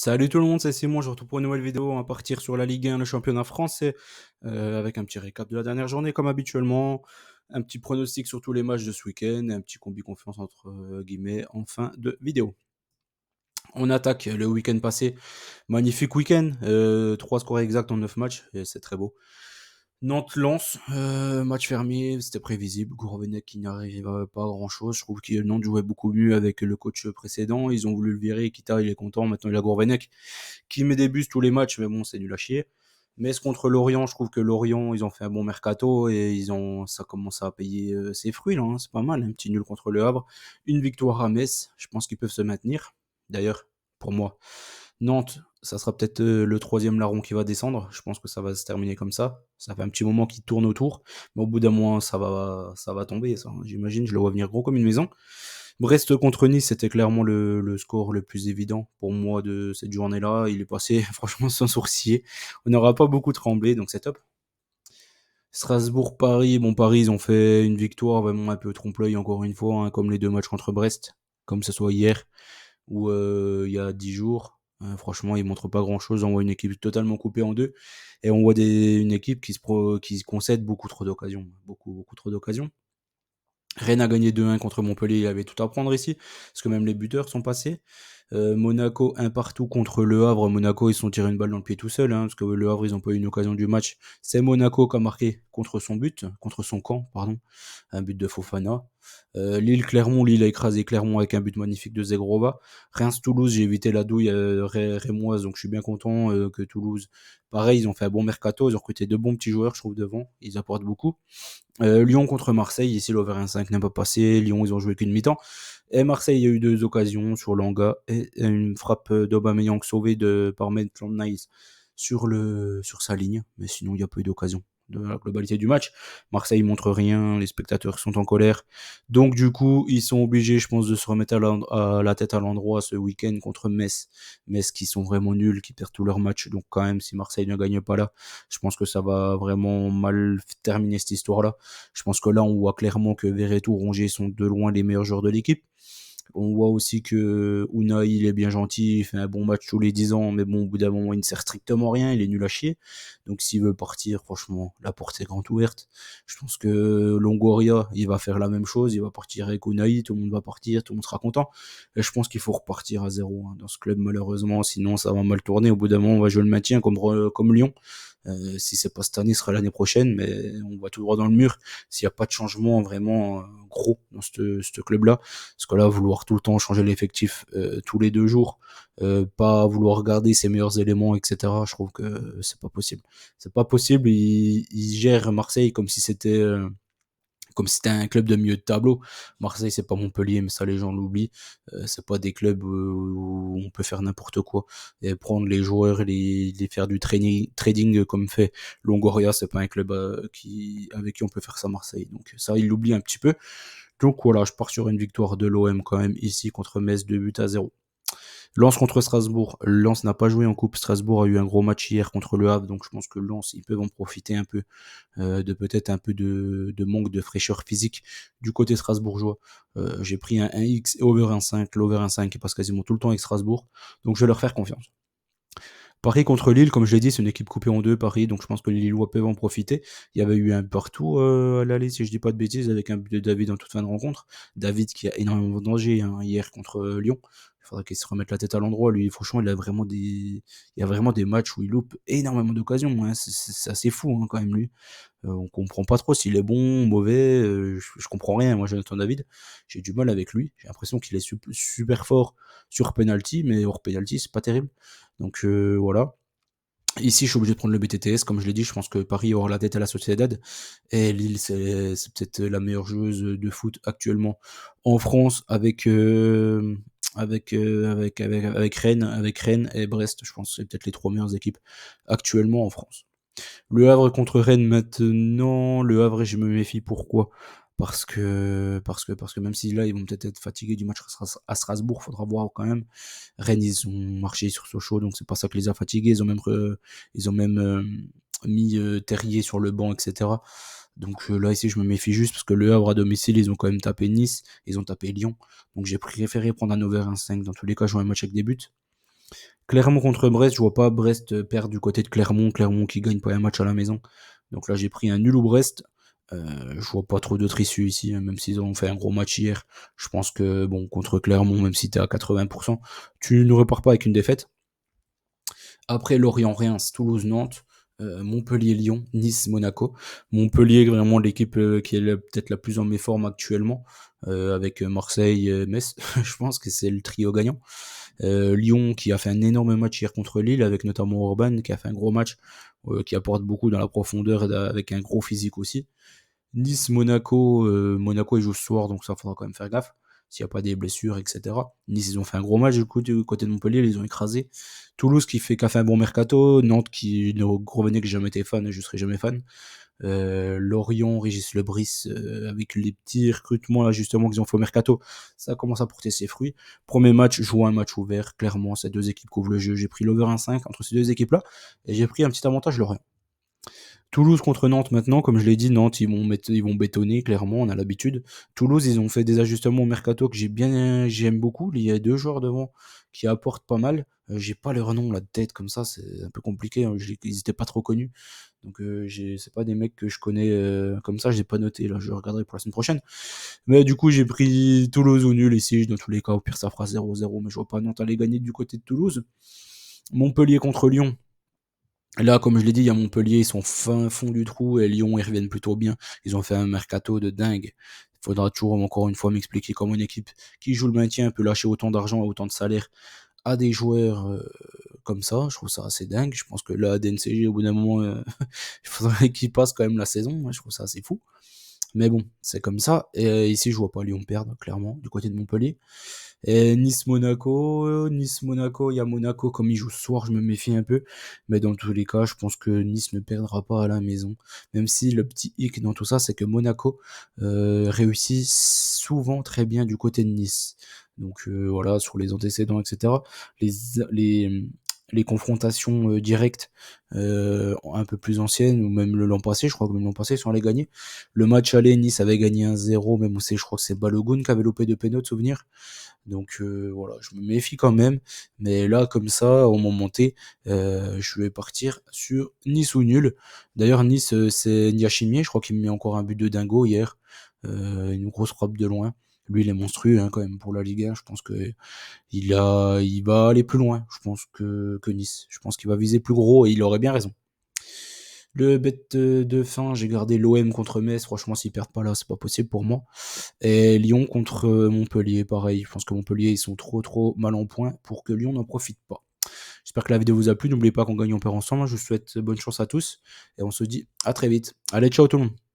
Salut tout le monde, c'est Simon, je vous retrouve pour une nouvelle vidéo. On va partir sur la Ligue 1, le championnat français, avec un petit récap de la dernière journée comme habituellement, un petit pronostic sur tous les matchs de ce week-end, et un petit combi confiance entre guillemets en fin de vidéo. On attaque le week-end passé, magnifique week-end, 3 scores exacts en 9 matchs, et c'est très beau. Nantes-Lens, match fermé, c'était prévisible. Gourvenec qui n'arrivait pas à grand chose. Je trouve que Nantes jouait beaucoup mieux avec le coach précédent. Ils ont voulu le virer. Kita, il est content. Maintenant, il a Gourvenec qui met des buts tous les matchs, mais bon, c'est nul à chier. Metz contre Lorient, je trouve que Lorient, ils ont fait un bon mercato et ça commence à payer ses fruits là, hein, c'est pas mal, un petit nul contre le Havre, une victoire à Metz, je pense qu'ils peuvent se maintenir. D'ailleurs, pour moi, Nantes, ça sera peut-être le troisième larron qui va descendre. Je pense que ça va se terminer comme ça. Ça fait un petit moment qu'il tourne autour, mais au bout d'un mois, ça va tomber. Ça, j'imagine, je le vois venir gros comme une maison. Brest contre Nice, c'était clairement le score le plus évident pour moi de cette journée-là. Il est passé franchement sans sourciller. On n'aura pas beaucoup tremblé, donc c'est top. Strasbourg-Paris, bon Paris ils ont fait une victoire vraiment un peu trompe-l'œil encore une fois, hein, comme les deux matchs contre Brest, comme ce soit hier ou il y a 10 jours. Franchement, ils montrent pas grand-chose. On voit une équipe totalement coupée en deux et on voit une équipe qui se concède beaucoup trop d'occasions, beaucoup trop d'occasions. Rennes a gagné 2-1 contre Montpellier, il avait tout à prendre ici, parce que même les buteurs sont passés. Monaco, un partout contre Le Havre. Monaco, ils se sont tirés une balle dans le pied tout seul, hein, parce que Le Havre, ils n'ont pas eu une occasion du match. C'est Monaco qui a marqué contre son camp, pardon, un but de Fofana. Lille-Clermont, Lille a écrasé Clermont avec un but magnifique de Zegrova. Reims-Toulouse, j'ai évité la douille rémoise, donc je suis bien content que Toulouse, pareil, ils ont fait un bon mercato, ils ont recruté de bons petits joueurs, je trouve, devant, ils apportent beaucoup. Lyon contre Marseille, ici l'over 1,5 n'a pas passé. Lyon, ils ont joué qu'une mi-temps. Et Marseille, il y a eu deux occasions sur Langa et une frappe d'Aubameyang sauvée par Maitland Niles sur sa ligne. Mais sinon, il n'y a pas eu d'occasion de la globalité du match. Marseille montre rien, les spectateurs sont en colère. Donc du coup, ils sont obligés, je pense, de se remettre à la tête à l'endroit ce week-end contre Metz. Metz qui sont vraiment nuls, qui perdent tous leurs matchs. Donc quand même, si Marseille ne gagne pas là, je pense que ça va vraiment mal terminer cette histoire-là. Je pense que là, on voit clairement que Verretou, Rongier sont de loin les meilleurs joueurs de l'équipe. On voit aussi que Unai, il est bien gentil, il fait un bon match tous les 10 ans, mais bon, au bout d'un moment, il ne sert strictement rien, il est nul à chier. Donc s'il veut partir, franchement, la porte est grande ouverte. Je pense que Longoria, il va faire la même chose, il va partir avec Unai, tout le monde va partir, tout le monde sera content. Et je pense qu'il faut repartir à zéro hein, dans ce club, malheureusement, sinon ça va mal tourner. Au bout d'un moment, on va jouer le maintien comme Lyon. Si c'est pas cette année, ce sera l'année prochaine, mais on va tout droit dans le mur s'il n'y a pas de changement vraiment gros dans ce club-là. Parce que là, vouloir tout le temps changer l'effectif tous les 2 jours, pas vouloir garder ses meilleurs éléments, etc., je trouve que c'est pas possible. C'est pas possible, il gère Marseille comme si c'était un club de milieu de tableau. Marseille, c'est pas Montpellier, mais ça, les gens l'oublient. C'est pas des clubs où on peut faire n'importe quoi. Et prendre les joueurs et les faire du trading comme fait Longoria, c'est pas un club avec qui on peut faire ça à Marseille. Donc ça, il l'oublie un petit peu. Donc voilà, je pars sur une victoire de l'OM quand même ici contre Metz, 2 buts à 0. Lens contre Strasbourg. Lens n'a pas joué en coupe. Strasbourg a eu un gros match hier contre le Havre, donc je pense que Lens, ils peuvent en profiter un peu de peut-être un peu de manque de fraîcheur physique du côté strasbourgeois. J'ai pris un X et over 1,5. L'over 1,5 qui passe quasiment tout le temps avec Strasbourg, donc je vais leur faire confiance. Paris contre Lille, comme je l'ai dit, c'est une équipe coupée en deux, Paris, donc je pense que les Lillois peuvent en profiter. Il y avait eu un partout à l'aller, si je dis pas de bêtises, avec un but de David en toute fin de rencontre. David qui a énormément de danger hein, hier contre Lyon. Il faudra qu'il se remette la tête à l'endroit. Lui, franchement, il y a vraiment des matchs où il loupe énormément d'occasions. Hein. C'est assez fou hein, quand même, lui. On comprend pas trop s'il est bon, mauvais. Je comprends rien. Moi, Jonathan David, j'ai du mal avec lui. J'ai l'impression qu'il est super fort sur penalty, mais hors penalty, c'est pas terrible. Donc voilà. Ici, je suis obligé de prendre le BTTS. Comme je l'ai dit, je pense que Paris aura la tête à la Sociedad. Et Lille, c'est peut-être la meilleure joueuse de foot actuellement en France avec Rennes et Brest. Je pense que c'est peut-être les 3 meilleures équipes actuellement en France. Le Havre contre Rennes maintenant. Le Havre, je me méfie. Pourquoi parce que même si là, ils vont peut-être être fatigués du match à Strasbourg, faudra voir quand même. Rennes, ils ont marché sur Sochaux, donc c'est pas ça qui les a fatigués. Ils ont même mis Terrier sur le banc, etc. Donc là, ici, je me méfie juste parce que Le Havre à domicile, ils ont quand même tapé Nice, ils ont tapé Lyon. Donc j'ai préféré prendre un over 1,5. Dans tous les cas, jouer un match avec des buts. Clermont contre Brest, je vois pas Brest, perdre du côté de Clermont. Clermont qui gagne pas un match à la maison. Donc là, j'ai pris un nul ou Brest. Je vois pas trop d'autres issues ici, hein, même s'ils ont fait un gros match hier. Je pense que, bon, contre Clermont, même si t'es à 80%, tu ne repars pas avec une défaite. Après Lorient-Reims, Toulouse-Nantes, Montpellier-Lyon, Nice-Monaco. Montpellier, vraiment l'équipe qui est peut-être la plus en méforme actuellement, avec Marseille, Metz. Je pense que c'est le trio gagnant. Lyon qui a fait un énorme match hier contre Lille, avec notamment Orban qui a fait un gros match, qui apporte beaucoup dans la profondeur avec un gros physique aussi. Nice-Monaco, Monaco ils jouent ce soir, donc ça faudra quand même faire gaffe s'il n'y a pas des blessures, etc. Nice, ils ont fait un gros match du coup du côté de Montpellier, ils ont écrasé. Toulouse qui a fait un bon mercato, Nantes qui ne revenait que j'ai jamais été fan, et je serai jamais fan. Lorient, Régis Lebris, avec les petits recrutements là justement qu'ils ont fait au mercato, ça commence à porter ses fruits. Premier match, joue un match ouvert, clairement, ces deux équipes couvrent le jeu. J'ai pris l'over 1,5 entre ces deux équipes là, et j'ai pris un petit avantage Lorient. Toulouse contre Nantes maintenant, comme je l'ai dit, Nantes ils vont bétonner clairement, on a l'habitude. Toulouse ils ont fait des ajustements au mercato que j'aime beaucoup. Il y a deux joueurs devant qui apportent pas mal. J'ai pas leur nom la tête comme ça, c'est un peu compliqué. Hein. Ils étaient pas trop connus, donc c'est pas des mecs que je connais comme ça. Je les ai pas noté là, je regarderai pour la semaine prochaine. Mais du coup j'ai pris Toulouse au nul ici. Dans tous les cas, au pire ça fera 0-0, mais je vois pas Nantes aller gagner du côté de Toulouse. Montpellier contre Lyon. Là, comme je l'ai dit, il y a Montpellier, ils sont fin fond du trou, et Lyon, ils reviennent plutôt bien. Ils ont fait un mercato de dingue. Il faudra toujours, encore une fois, m'expliquer comment une équipe qui joue le maintien peut lâcher autant d'argent, autant de salaire à des joueurs comme ça. Je trouve ça assez dingue. Je pense que là, DNCG, au bout d'un moment, il faudrait qu'il passe quand même la saison. Je trouve ça assez fou. Mais bon, c'est comme ça. Et ici, je vois pas Lyon perdre, clairement, du côté de Montpellier. Et Nice-Monaco, il y a Monaco, comme il joue ce soir, je me méfie un peu. Mais dans tous les cas, je pense que Nice ne perdra pas à la maison. Même si le petit hic dans tout ça, c'est que Monaco réussit souvent très bien du côté de Nice. Donc voilà, sur les antécédents, etc. Les, les, les confrontations directes un peu plus anciennes, ou même le l'an passé, je crois que même l'an passé, ils sont allés gagner. Le match aller, Nice avait gagné 1-0, même où je crois que c'est Balogun qui avait loupé de pénaux de souvenir. Donc voilà, je me méfie quand même. Mais là, comme ça, au moment monté, je vais partir sur Nice ou nul. D'ailleurs, Nice, c'est Niachimier, je crois qu'il me met encore un but de dingo hier. Une grosse frappe de loin. Lui, il est monstrueux hein, quand même pour la Ligue 1. Je pense que il va aller plus loin. Je pense que Nice. Je pense qu'il va viser plus gros et il aurait bien raison. Le bet de fin, j'ai gardé l'OM contre Metz. Franchement, s'ils perdent pas là, c'est pas possible pour moi. Et Lyon contre Montpellier, pareil. Je pense que Montpellier, ils sont trop mal en point pour que Lyon n'en profite pas. J'espère que la vidéo vous a plu. N'oubliez pas qu'on gagne, on perd ensemble. Je vous souhaite bonne chance à tous. Et on se dit à très vite. Allez, ciao tout le monde.